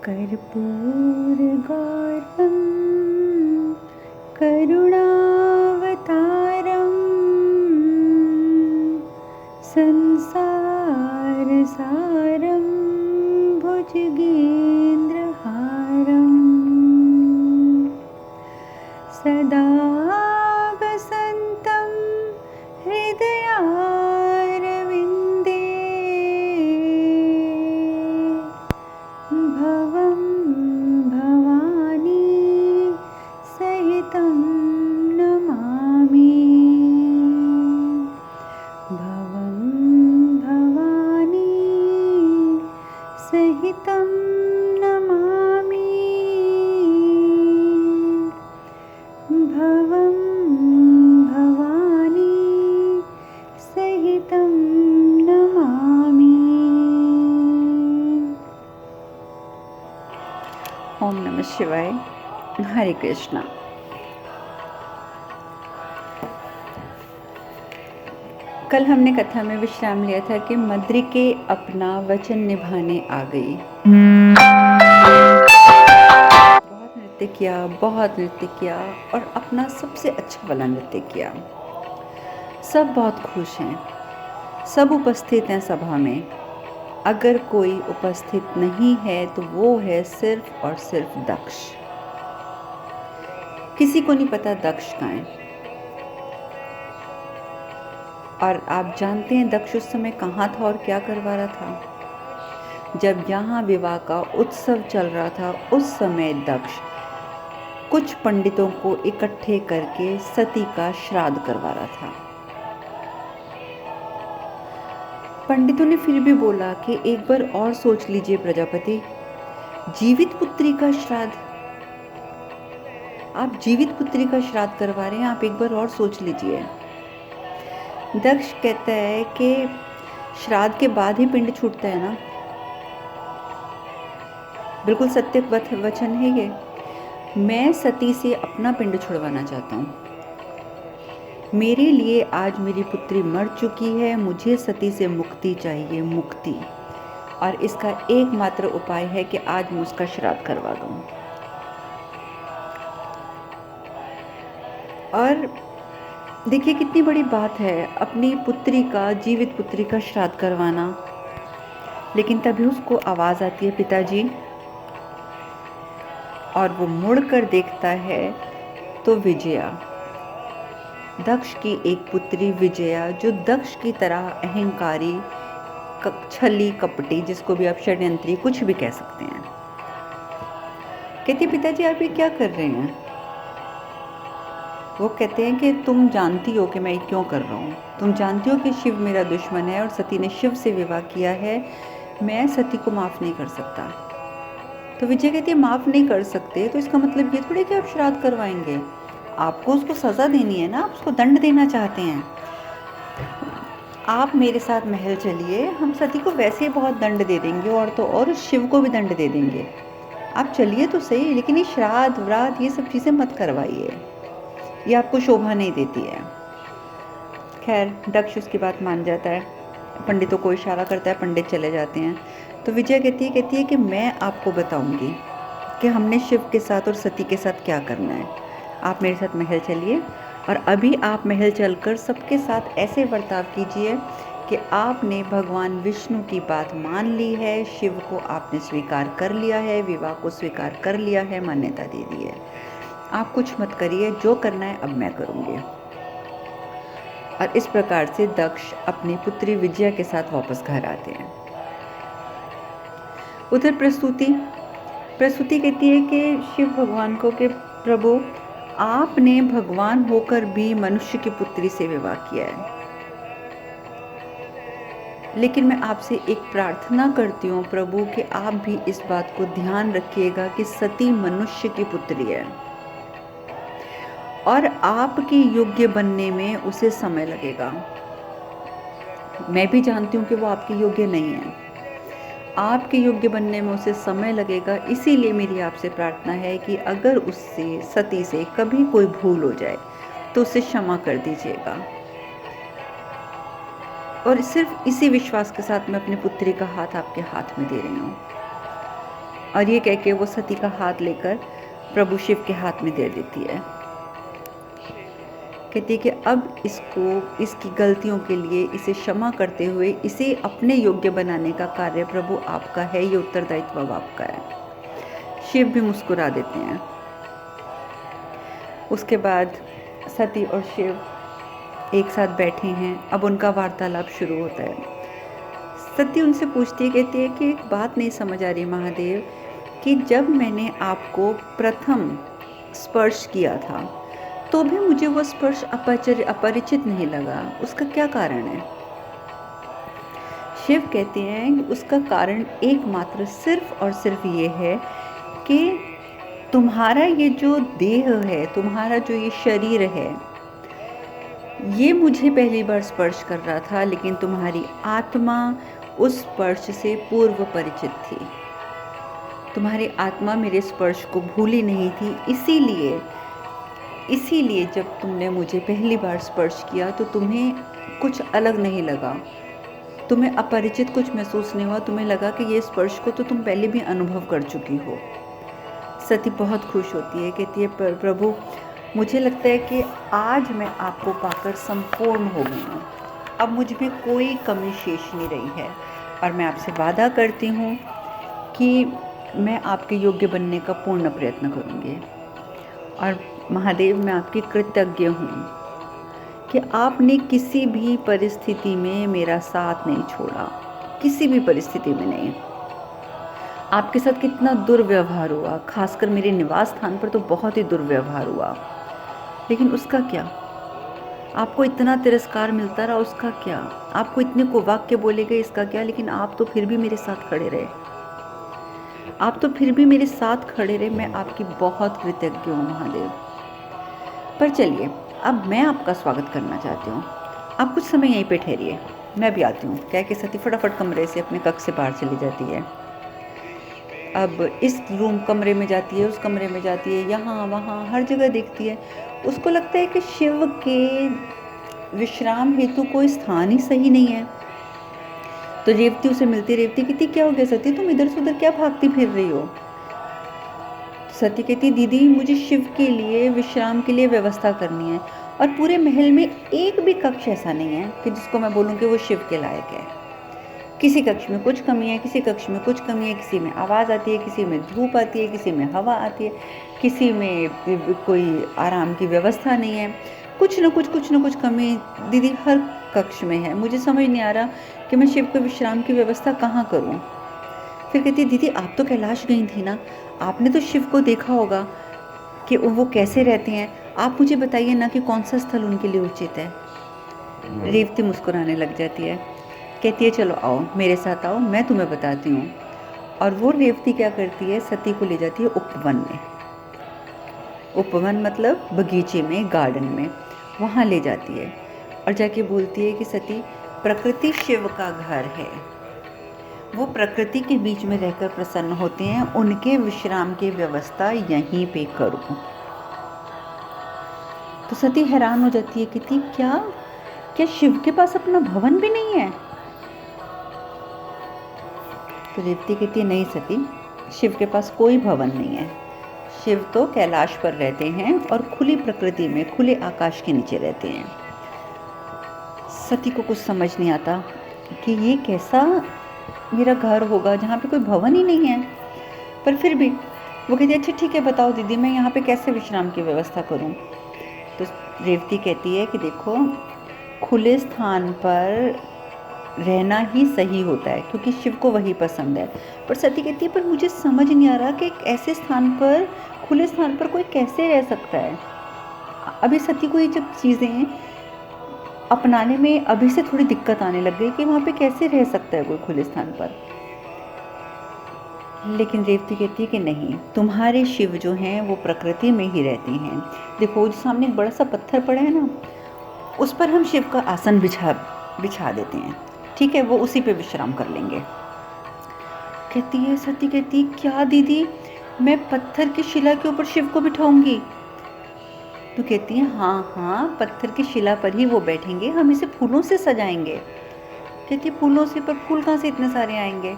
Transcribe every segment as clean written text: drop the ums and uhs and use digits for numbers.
कर्पूरगौरं करुणावतारं संसारसारं भुजगेन्द्रहारं सदा वसन्तं हृदयारविन्दे भवं भवानी सहितं नमामि। भवं भवानी सहितं नमामि। भवं भवानी सहितं नमामि। ओम नमः शिवाय। हरे कृष्णा। कल हमने कथा में विश्राम लिया था कि मद्रिके अपना वचन निभाने आ गई। बहुत नृत्य किया और अपना सबसे अच्छा वाला नृत्य किया। सब बहुत खुश हैं, सब उपस्थित हैं सभा में। अगर कोई उपस्थित नहीं है तो वो है सिर्फ और सिर्फ दक्ष। किसी को नहीं पता दक्ष कहाँ है। और आप जानते हैं दक्ष उस समय कहाँ था और क्या करवा रहा था? जब यहाँ विवाह का उत्सव चल रहा था उस समय दक्ष कुछ पंडितों को इकट्ठे करके सती का श्राद्ध करवा रहा था। पंडितों ने फिर भी बोला कि एक बार और सोच लीजिए प्रजापति, जीवित पुत्री का श्राद्ध, आप जीवित पुत्री का श्राद्ध करवा रहे हैं, आप एक बार और सोच लीजिए। दक्ष कहता है कि श्राद्ध के बाद ही पिंड छूटता है ना। बिल्कुल सत्य वचन है ये। मैं सती से अपना पिंड छुड़वाना चाहता हूँ। मेरे लिए आज मेरी पुत्री मर चुकी है, मुझे सती से मुक्ति चाहिए, मुक्ति। और इसका एकमात्र उपाय है कि आज मैं उसका श्राद्ध करवा दूँ। और देखिए कितनी बड़ी बात है अपनी पुत्री का, जीवित पुत्री का श्राद्ध करवाना। लेकिन तभी उसको आवाज़ आती है पिताजी, और वो मुड़कर देखता है तो विजया, दक्ष की एक पुत्री विजया, जो दक्ष की तरह अहंकारी, छली कपटी, जिसको भी आप षड्यंत्री कुछ भी कह सकते हैं, कहती है पिताजी आप ये क्या कर रहे हैं? वो कहते हैं कि तुम जानती हो कि मैं क्यों कर रहा हूँ, तुम जानती हो कि शिव मेरा दुश्मन है और सती ने शिव से विवाह किया है, मैं सती को माफ़ नहीं कर सकता। तो विजय कहती है माफ़ नहीं कर सकते तो इसका मतलब ये थोड़ी कि आप श्राद्ध करवाएंगे, आपको उसको सज़ा देनी है ना, आप उसको दंड देना चाहते हैं। आप मेरे साथ महल चलिए, हम सती को वैसे ही बहुत दंड दे देंगे और तो और शिव को भी दंड दे देंगे। आप चलिए तो सही, लेकिन ये श्राद्ध व्राद्ध ये सब चीज़ें मत करवाइए, ये आपको शोभा नहीं देती है। खैर दक्ष उसकी बात मान जाता है, पंडितों को इशारा करता है, पंडित चले जाते हैं। तो विजय कहती है कि मैं आपको बताऊंगी कि हमने शिव के साथ और सती के साथ क्या करना है। आप मेरे साथ महल चलिए और अभी आप महल चलकर सबके साथ ऐसे बर्ताव कीजिए कि आपने भगवान विष्णु की बात मान ली है, शिव को आपने स्वीकार कर लिया है, विवाह को स्वीकार कर लिया है, मान्यता दे दी है। आप कुछ मत करिए, जो करना है अब मैं करूँगी। और इस प्रकार से दक्ष अपनी पुत्री विजया के साथ वापस घर आते हैं। उधर प्रस्तुति कहती है कि शिव भगवान को कि प्रभु आपने भगवान होकर भी मनुष्य की पुत्री से विवाह किया है, लेकिन मैं आपसे एक प्रार्थना करती हूँ प्रभु कि आप भी इस बात को ध्यान रखिएगा कि सती मनुष्य की पुत्री है और आपके योग्य बनने में उसे समय लगेगा। मैं भी जानती हूँ कि वो आपके योग्य नहीं है, आपके योग्य बनने में उसे समय लगेगा। इसीलिए मेरी आपसे प्रार्थना है कि अगर उससे, सती से कभी कोई भूल हो जाए तो उसे क्षमा कर दीजिएगा। और सिर्फ इसी विश्वास के साथ मैं अपनी पुत्री का हाथ आपके हाथ में दे रही हूँ। और ये कह के वो सती का हाथ लेकर प्रभु शिव के हाथ में दे देती है। कहती है कि अब इसकी गलतियों के लिए इसे क्षमा करते हुए इसे अपने योग्य बनाने का कार्य प्रभु आपका है, ये उत्तरदायित्व अब आपका है। शिव भी मुस्कुरा देते हैं। उसके बाद सती और शिव एक साथ बैठे हैं। अब उनका वार्तालाप शुरू होता है। सती उनसे पूछती है, कहती है कि एक बात नहीं समझ आ रही महादेव, कि जब मैंने आपको प्रथम स्पर्श किया था तो भी मुझे वो स्पर्श अपरिचित नहीं लगा, उसका क्या कारण है? शिव कहते हैं कि उसका कारण एकमात्र सिर्फ और सिर्फ ये है कि तुम्हारा ये जो देह है, तुम्हारा जो ये शरीर है, ये मुझे पहली बार स्पर्श कर रहा था, लेकिन तुम्हारी आत्मा उस स्पर्श से पूर्व परिचित थी। तुम्हारी आत्मा मेरे स्पर्श को भूली नहीं थी, इसीलिए जब तुमने मुझे पहली बार स्पर्श किया तो तुम्हें कुछ अलग नहीं लगा, तुम्हें अपरिचित कुछ महसूस नहीं हुआ, तुम्हें लगा कि ये स्पर्श को तो तुम पहले भी अनुभव कर चुकी हो। सती बहुत खुश होती है, कहती है प्रभु मुझे लगता है कि आज मैं आपको पाकर संपूर्ण हो गई हूँ, अब मुझ में कोई कमी शेष नहीं रही है, और मैं आपसे वादा करती हूँ कि मैं आपके योग्य बनने का पूर्ण प्रयत्न करूँगी। और महादेव मैं आपकी कृतज्ञ हूँ कि आपने किसी भी परिस्थिति में मेरा साथ नहीं छोड़ा, किसी भी परिस्थिति में नहीं। आपके साथ कितना दुर्व्यवहार हुआ, खासकर मेरे निवास स्थान पर तो बहुत ही दुर्व्यवहार हुआ, लेकिन उसका क्या? आपको इतना तिरस्कार मिलता रहा, उसका क्या? आपको इतने कुवाक्य बोले गए, इसका क्या? लेकिन आप तो फिर भी मेरे साथ खड़े रहे, आप तो फिर भी मेरे साथ खड़े रहे। मैं आपकी बहुत कृतज्ञ हूँ महादेव। पर चलिए अब मैं आपका स्वागत करना चाहती हूँ, आप कुछ समय यहीं पे ठहरिए, मैं भी आती हूँ। कह के सती फटाफट कमरे से अपने कक्ष से बाहर चली जाती है। अब इस कमरे में जाती है, उस कमरे में जाती है, यहाँ वहाँ हर जगह देखती है। उसको लगता है कि शिव के विश्राम हेतु कोई स्थान ही सही नहीं है। तो रेवती उसे मिलती, रेवती कहती क्या हो गया सती, तुम इधर से उधर क्या भागती फिर रही हो? सती कहती दीदी मुझे शिव के लिए विश्राम के लिए व्यवस्था करनी है, और पूरे महल में एक भी कक्ष ऐसा नहीं है कि जिसको मैं बोलूँ कि वो शिव के लायक है। किसी कक्ष में कुछ कमी है, किसी कक्ष में कुछ कमी है, किसी में आवाज़ आती है, किसी में धूप आती है, किसी में हवा आती है, किसी में कोई आराम की व्यवस्था नहीं है, कुछ न कुछ कमी दीदी हर कक्ष में है। मुझे समझ नहीं आ रहा कि मैं शिव को विश्राम की व्यवस्था कहाँ करूँ। फिर कहती है दीदी आप तो कैलाश गई थी ना, आपने तो शिव को देखा होगा कि वो कैसे रहते हैं, आप मुझे बताइए ना कि कौन सा स्थल उनके लिए उचित है। रेवती मुस्कुराने लग जाती है, कहती है चलो आओ मेरे साथ आओ, मैं तुम्हें बताती हूँ। और वो रेवती क्या करती है, सती को ले जाती है उपवन में। उपवन मतलब बगीचे में, गार्डन में, वहाँ ले जाती है और जाके बोलती है कि सती प्रकृति शिव का घर है, वो प्रकृति के बीच में रहकर प्रसन्न होते हैं, उनके विश्राम की व्यवस्था यहीं पे करो। तो सती हैरान हो जाती है, कहती क्या शिव के पास अपना भवन भी नहीं है? तो रेवती कहती है नहीं सती, शिव के पास कोई भवन नहीं है, शिव तो कैलाश पर रहते हैं और खुली प्रकृति में, खुले आकाश के नीचे रहते हैं। सती को कुछ समझ नहीं आता कि ये कैसा मेरा घर होगा जहाँ पे कोई भवन ही नहीं है। पर फिर भी वो कहती है अच्छा ठीक है बताओ दीदी मैं यहाँ पे कैसे विश्राम की व्यवस्था करूँ। तो रेवती कहती है कि देखो खुले स्थान पर रहना ही सही होता है क्योंकि शिव को वही पसंद है। पर सती कहती है पर मुझे समझ नहीं आ रहा कि एक ऐसे स्थान पर, खुले स्थान पर कोई कैसे रह सकता है। अभी सती को ये जब चीज़ें अपनाने में अभी से थोड़ी दिक्कत आने लग गई कि वहाँ पे कैसे रह सकता है कोई खुले स्थान पर। लेकिन रेवती कहती है कि नहीं, तुम्हारे शिव जो हैं वो प्रकृति में ही रहते हैं। देखो जो सामने एक बड़ा सा पत्थर पड़ा है ना, उस पर हम शिव का आसन बिछा देते हैं, ठीक है, वो उसी पे विश्राम कर लेंगे। कहती है सती कहती क्या दीदी मैं पत्थर की शिला के ऊपर शिव को बिठाऊंगी? तो कहती है हाँ पत्थर की शिला पर ही वो बैठेंगे, हम इसे फूलों से सजाएंगे। कहती है फूलों से, पर फूल कहाँ से इतने सारे आएंगे?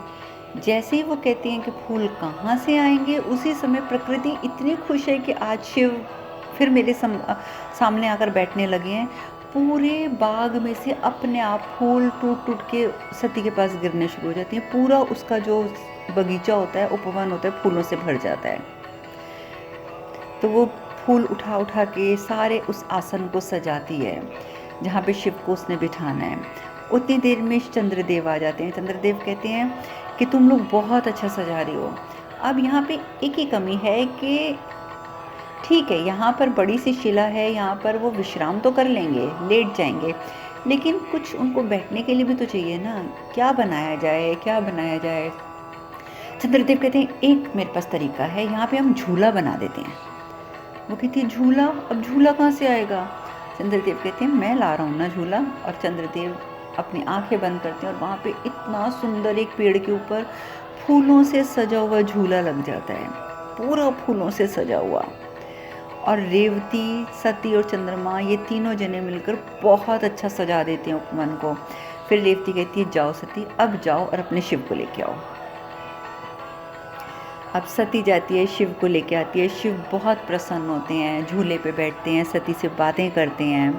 जैसे ही वो कहती हैं कि फूल कहाँ से आएंगे, उसी समय प्रकृति इतनी खुश है कि आज शिव फिर मेरे सामने आकर बैठने लगे हैं। पूरे बाग में से अपने आप फूल टूट टूट के सती के पास गिरने शुरू हो जाती हैं। पूरा उसका जो बगीचा होता है, उपवन होता है, फूलों से भर जाता है। तो वो फूल उठा उठा के सारे उस आसन को सजाती है जहाँ पे शिव को उसने बिठाना है। उतनी देर में चंद्रदेव आ जाते हैं। चंद्रदेव कहते हैं कि तुम लोग बहुत अच्छा सजा रही हो। अब यहाँ पे एक ही कमी है कि ठीक है, यहाँ पर बड़ी सी शिला है, यहाँ पर वो विश्राम तो कर लेंगे, लेट जाएंगे, लेकिन कुछ उनको बैठने के लिए भी तो चाहिए ना। क्या बनाया जाए, क्या बनाया जाए? चंद्रदेव कहते हैं एक मेरे पास तरीका है, यहाँ पे हम झूला बना देते हैं। वो कहती है झूला? अब झूला कहाँ से आएगा? चंद्रदेव कहते हैं मैं ला रहा हूँ ना झूला। और चंद्रदेव अपनी आंखें बंद करते हैं और वहाँ पे इतना सुंदर एक पेड़ के ऊपर फूलों से सजा हुआ झूला लग जाता है, पूरा फूलों से सजा हुआ। और रेवती, सती और चंद्रमा ये तीनों जने मिलकर बहुत अच्छा सजा देते हैं उपवन को। फिर रेवती कहती है जाओ सती, अब जाओ और अपने शिव को लेके आओ। अब सती जाती है, शिव को लेके आती है। शिव बहुत प्रसन्न होते हैं, झूले पे बैठते हैं, सती से बातें करते हैं।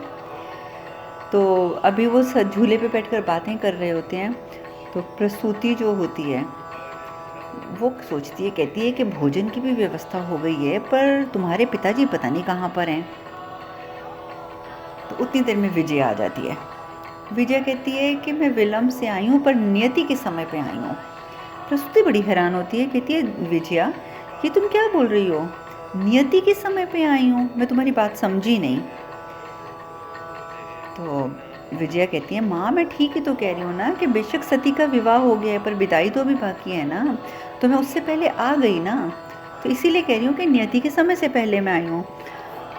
तो अभी वो झूले पे बैठकर बातें कर रहे होते हैं तो प्रसूति जो होती है वो सोचती है, कहती है कि भोजन की भी व्यवस्था हो गई है, पर तुम्हारे पिताजी पता नहीं कहाँ पर हैं। तो उतनी देर में विजय आ जाती है। विजय कहती है कि मैं विलम्ब से आई हूँ, पर नियति के समय पे आई हूँ। प्रसूति बड़ी हैरान होती है, कहती है विजया ये तुम क्या बोल रही हो? नियति के समय पे आई हूँ, मैं तुम्हारी बात समझी नहीं। तो विजया कहती है माँ मैं ठीक ही तो कह रही हूँ ना कि बेशक सती का विवाह हो गया है, पर विदाई तो अभी बाकी है ना, तो मैं उससे पहले आ गई ना, तो इसीलिए कह रही हूँ कि नियति के समय से पहले मैं आई हूँ।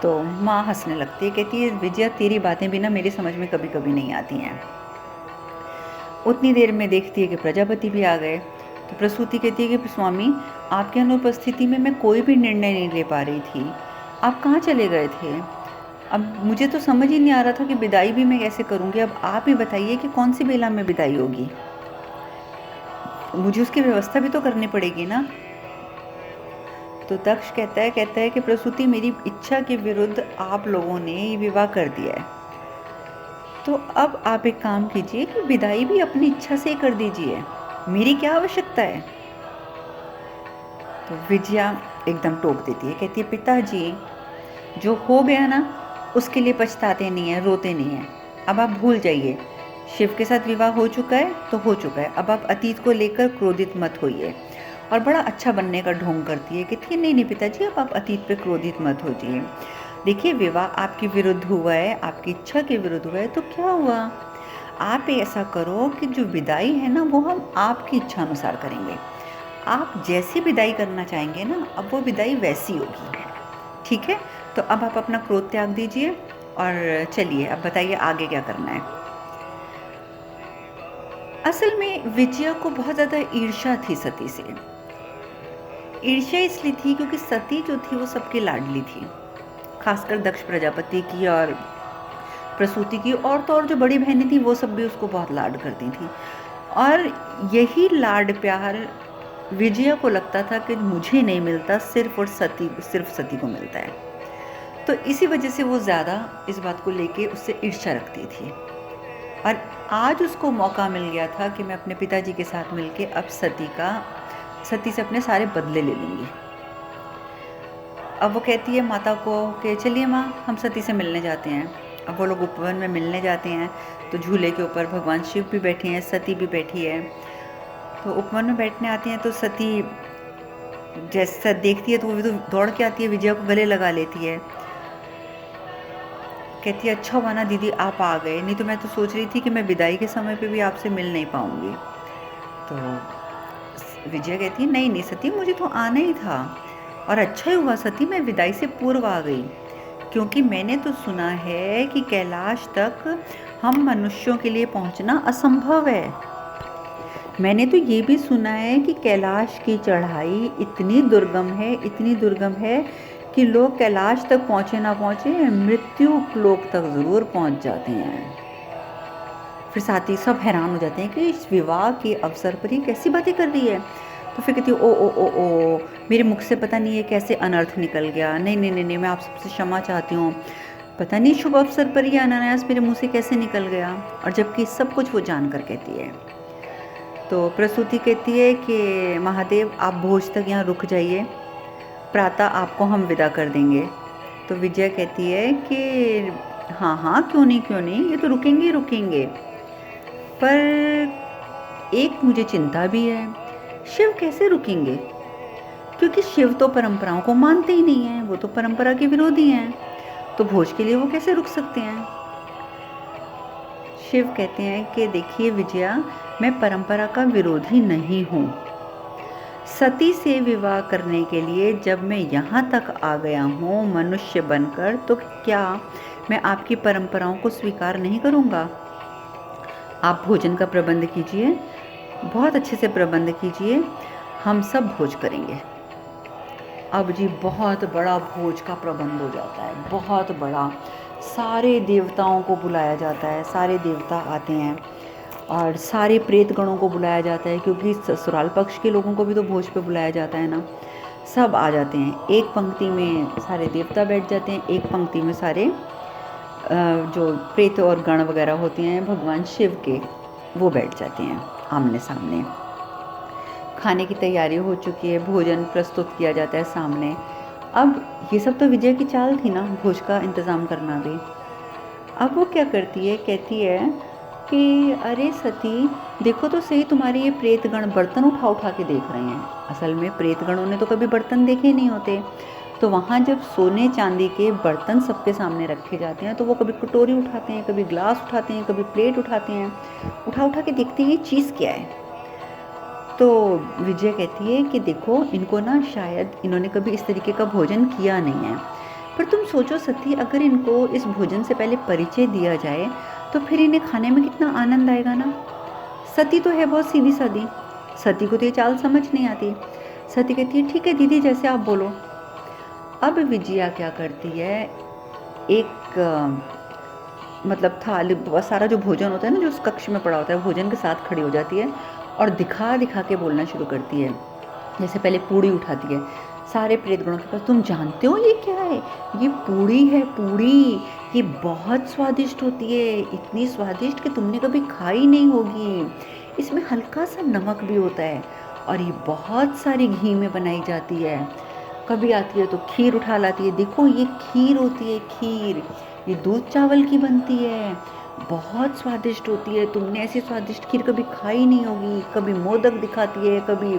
तो माँ हंसने लगती है, कहती है विजया तेरी बातें भी ना मेरी समझ में कभी कभी नहीं आती हैं। उतनी देर में देखती है कि प्रजापति भी आ गए। तो प्रसूति कहती है कि स्वामी आपके अनुपस्थिति में मैं कोई भी निर्णय नहीं ले पा रही थी, आप कहाँ चले गए थे? अब मुझे तो समझ ही नहीं आ रहा था कि विदाई भी मैं कैसे करूँगी। अब आप ही बताइए कि कौन सी बेला में विदाई होगी, मुझे उसकी व्यवस्था भी तो करनी पड़ेगी ना। तो दक्ष कहता है कि प्रसूति मेरी इच्छा के विरुद्ध आप लोगों ने ये विवाह कर दिया है, तो अब आप एक काम कीजिए कि विदाई भी अपनी इच्छा से कर दीजिए, मेरी क्या आवश्यकता है? तो विजया एकदम टोक देती है, कहती है पिताजी जो हो गया ना उसके लिए पछताते नहीं हैं, रोते नहीं हैं। अब आप भूल जाइए, शिव के साथ विवाह हो चुका है तो हो चुका है, अब आप अतीत को लेकर क्रोधित मत होइए। और बड़ा अच्छा बनने का ढोंग करती है, कहती है नहीं पिताजी अब आप अतीत पे क्रोधित मत हो जाइए। देखिए विवाह आपके विरुद्ध हुआ है, आपकी इच्छा के विरुद्ध हुआ है, तो क्या हुआ, आप ऐसा करो कि जो विदाई है ना वो हम आपकी इच्छा अनुसार करेंगे। आप जैसी विदाई करना चाहेंगे ना अब वो विदाई वैसी होगी, ठीक है? तो अब आप अपना क्रोध त्याग दीजिए और चलिए अब बताइए आगे क्या करना है। असल में विजया को बहुत ज़्यादा ईर्ष्या थी सती से। ईर्ष्या इसलिए थी क्योंकि सती जो थी वो सबकी लाडली थी, खासकर दक्ष प्रजापति की और प्रसूति की, और तो और जो बड़ी बहनें थी वो सब भी उसको बहुत लाड करती थी। और यही लाड प्यार विजया को लगता था कि मुझे नहीं मिलता, सिर्फ सती को मिलता है। तो इसी वजह से वो ज़्यादा इस बात को लेके उससे ईर्ष्या रखती थी। और आज उसको मौका मिल गया था कि मैं अपने पिताजी के साथ मिलके अब सती से अपने सारे बदले ले लूँगी। अब वो कहती है माता को कि चलिए माँ हम सती से मिलने जाते हैं। अब वो लोग उपवन में मिलने जाते हैं तो झूले के ऊपर भगवान शिव भी बैठे हैं, सती भी बैठी है। तो उपवन में बैठने आती हैं तो सती जैसा देखती है तो वो तो दौड़ के आती है, विजया को गले लगा लेती है, कहती है अच्छा हुआ ना दीदी आप आ गए, नहीं तो मैं तो सोच रही थी कि मैं विदाई के समय पे भी आपसे मिल नहीं पाऊँगी। तो विजया कहती है नहीं सती मुझे तो आना ही था, और अच्छा ही हुआ सती मैं विदाई से पूर्व आ गई, क्योंकि मैंने तो सुना है कि कैलाश तक हम मनुष्यों के लिए पहुंचना असंभव है। मैंने तो ये भी सुना है कि कैलाश की चढ़ाई इतनी दुर्गम है कि लोग कैलाश तक पहुँचे ना पहुँचे मृत्यु लोक तक ज़रूर पहुँच जाते हैं। फिर साथ ही सब हैरान हो जाते हैं कि इस विवाह के अवसर पर ये कैसी बातें कर रही है। तो फिर कहती है ओ ओ ओ ओ, मेरे मुख से पता नहीं है कैसे अनर्थ निकल गया, नहीं नहीं नहीं नहीं, मैं आप सबसे क्षमा चाहती हूँ, पता नहीं शुभ अवसर पर ये अनायास मेरे मुंह से कैसे निकल गया। और जबकि सब कुछ वो जान कर कहती है। तो प्रसूति कहती है कि महादेव आप भोज तक यहाँ रुक जाइए, प्रातः आपको हम विदा कर देंगे। तो विजया कहती है कि हाँ हाँ क्यों नहीं, ये तो रुकेंगे ही रुकेंगे, पर एक मुझे चिंता भी है, शिव कैसे रुकेंगे, क्योंकि शिव तो परंपराओं को मानते ही नहीं हैं, वो तो परंपरा के विरोधी हैं, तो भोज के लिए वो कैसे रुक सकते हैं। शिव कहते हैं कि देखिए विजया, मैं परंपरा का विरोधी नहीं हूँ, सती से विवाह करने के लिए जब मैं यहाँ तक आ गया हूँ मनुष्य बनकर, तो क्या मैं आपकी परंपराओं को स्वीकार नहीं करूँगा। आप भोजन का प्रबंध कीजिए, बहुत अच्छे से प्रबंध कीजिए, हम सब भोज करेंगे। अब जी बहुत बड़ा भोज का प्रबंध हो जाता है, बहुत बड़ा, सारे देवताओं को बुलाया जाता है, सारे देवता आते हैं और सारे प्रेत गणों को बुलाया जाता है, क्योंकि ससुराल पक्ष के लोगों को भी तो भोज पे बुलाया जाता है ना। सब आ जाते हैं, एक पंक्ति में सारे देवता बैठ जाते हैं, एक पंक्ति में सारे जो प्रेत और गण वगैरह होते हैं भगवान शिव के, वो बैठ जाते हैं आमने सामने। खाने की तैयारी हो चुकी है, भोजन प्रस्तुत किया जाता है सामने। अब ये सब तो विजय की चाल थी ना, भोज का इंतज़ाम करना भी। अब वो क्या करती है, कहती है कि अरे सती देखो तो सही, तुम्हारे ये प्रेतगण बर्तन उठा उठा के देख रहे हैं। असल में प्रेतगणों ने तो कभी बर्तन देखे नहीं होते, तो वहाँ जब सोने चांदी के बर्तन सबके सामने रखे जाते हैं तो वो कभी कटोरी उठाते हैं, कभी ग्लास उठाते हैं, कभी प्लेट उठाते हैं, उठा उठा के देखते हैं ये चीज़ क्या है। तो विजय कहती है कि देखो इनको ना शायद इन्होंने कभी इस तरीके का भोजन किया नहीं है, पर तुम सोचो सती, अगर इनको इस भोजन से पहले परिचय दिया जाए तो फिर इन्हें खाने में कितना आनंद आएगा ना। सती तो है बहुत सीधी सादी, सती को तो ये चाल समझ नहीं आती। सती कहती है ठीक है दीदी, जैसे आप बोलो। अब विजया क्या करती है, एक मतलब थाली, सारा जो भोजन होता है ना जो उस कक्ष में पड़ा होता है, भोजन के साथ खड़ी हो जाती है और दिखा दिखा के बोलना शुरू करती है। जैसे पहले पूड़ी उठाती है सारे प्रेतगणों के पास, तुम जानते हो ये क्या है, ये पूड़ी है, पूड़ी, ये बहुत स्वादिष्ट होती है, इतनी स्वादिष्ट कि तुमने कभी खाई नहीं होगी, इसमें हल्का सा नमक भी होता है और ये बहुत सारी घी में बनाई जाती है। कभी आती है तो खीर उठा लाती है, देखो ये खीर होती है, खीर ये दूध चावल की बनती है, बहुत स्वादिष्ट होती है, तुमने ऐसी स्वादिष्ट खीर कभी खाई नहीं होगी। कभी मोदक दिखाती है, कभी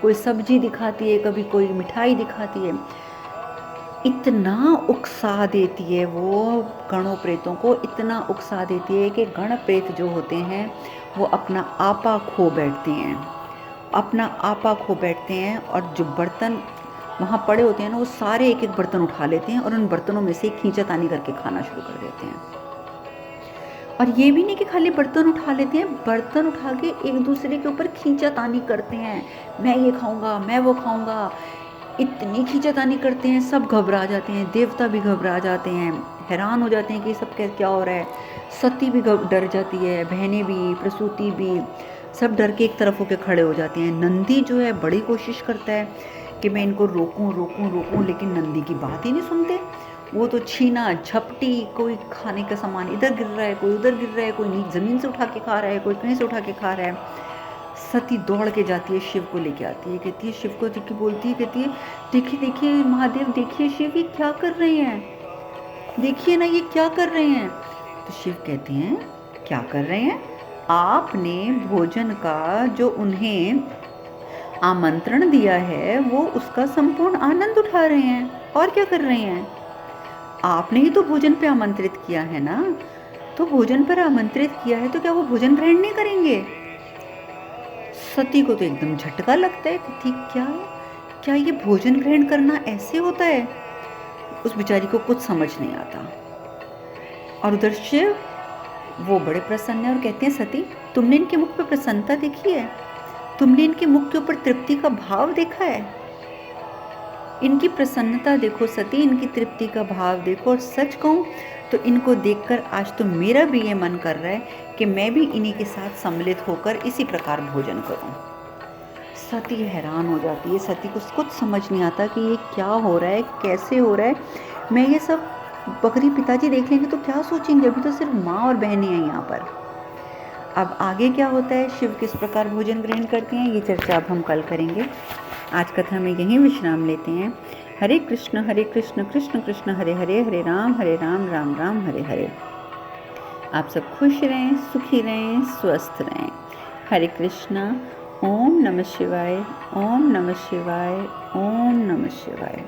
कोई सब्जी दिखाती है, कभी कोई मिठाई दिखाती है। इतना उकसा देती है वो गणों प्रेतों को, इतना उकसा देती है कि गण प्रेत जो होते हैं वो अपना आपा खो बैठते हैं, अपना आपा खो बैठते हैं और जो बर्तन वहाँ पड़े होते हैं ना वो सारे एक एक बर्तन उठा लेते हैं और उन बर्तनों में से खींचातानी करके खाना शुरू कर देते हैं। और ये भी नहीं कि खाली बर्तन उठा लेते हैं, बर्तन उठा के एक दूसरे के ऊपर खींचातानी करते हैं, मैं ये खाऊंगा, मैं वो खाऊंगा, इतनी खींचातानी करते हैं, सब घबरा जाते हैं, देवता भी घबरा जाते हैं, हैरान हो जाते हैं कि सब क्या हो रहा है। सती भी डर जाती है, बहनें भी, प्रसूति भी, सब डर के एक तरफ होकर खड़े हो जाते हैं। नंदी जो है बड़ी कोशिश करता है कि मैं इनको रोकूं रोकूं रोकूं, लेकिन नंदी की बात ही नहीं सुनते। वो तो छीना झपटी, कोई खाने का सामान इधर गिर रहा है, कोई उधर गिर रहा है, कोई ज़मीन से उठा के खा रहा है, कोई कहीं से उठा के खा रहा है। सती दौड़ के जाती है, शिव को लेके आती है, कहती है शिव को देख के बोलती है, कहती है देखिए देखिए महादेव, देखिए शिव ये क्या कर रहे हैं, देखिए ना ये क्या कर रहे हैं। तो शिव कहते हैं क्या कर रहे हैं, आपने भोजन का जो उन्हें आमंत्रण दिया है वो उसका संपूर्ण आनंद उठा रहे हैं, और क्या कर रहे हैं। आपने ही तो भोजन पे आमंत्रित किया है ना, तो भोजन पर आमंत्रित किया है तो क्या वो भोजन ग्रहण नहीं करेंगे। सती को तो एकदम झटका लगता है कि क्या क्या ये भोजन ग्रहण करना ऐसे होता है। उस बेचारी को कुछ समझ नहीं आता। और उधर शिव वो बड़े प्रसन्न है और कहते हैं सती तुमने इनके मुख पर प्रसन्नता देखी है, तुमने इनके मुख के ऊपर तृप्ति का भाव देखा है। इनकी प्रसन्नता देखो सती, इनकी तृप्ति का भाव देखो। और सच कहूँ तो इनको देखकर आज तो मेरा भी ये मन कर रहा है कि मैं भी इन्हीं के साथ सम्मिलित होकर इसी प्रकार भोजन करूं। सती हैरान हो जाती है, सती को कुछ समझ नहीं आता कि ये क्या हो रहा है, कैसे हो रहा है। मैं ये सब बकरी पिताजी देख लेंगे तो क्या सोचेंगे, अभी तो सिर्फ माँ और बहनें हैं यहाँ पर। अब आगे क्या होता है, शिव किस प्रकार भोजन ग्रहण करते हैं, ये चर्चा अब हम कल करेंगे। आज कथा में यहीं विश्राम लेते हैं। हरे कृष्ण कृष्ण कृष्ण हरे हरे, हरे राम राम राम हरे हरे। आप सब खुश रहें, सुखी रहें, स्वस्थ रहें। हरे कृष्णा। ओम नमः शिवाय, ओम नमः शिवाय, ओम नमः शिवाय।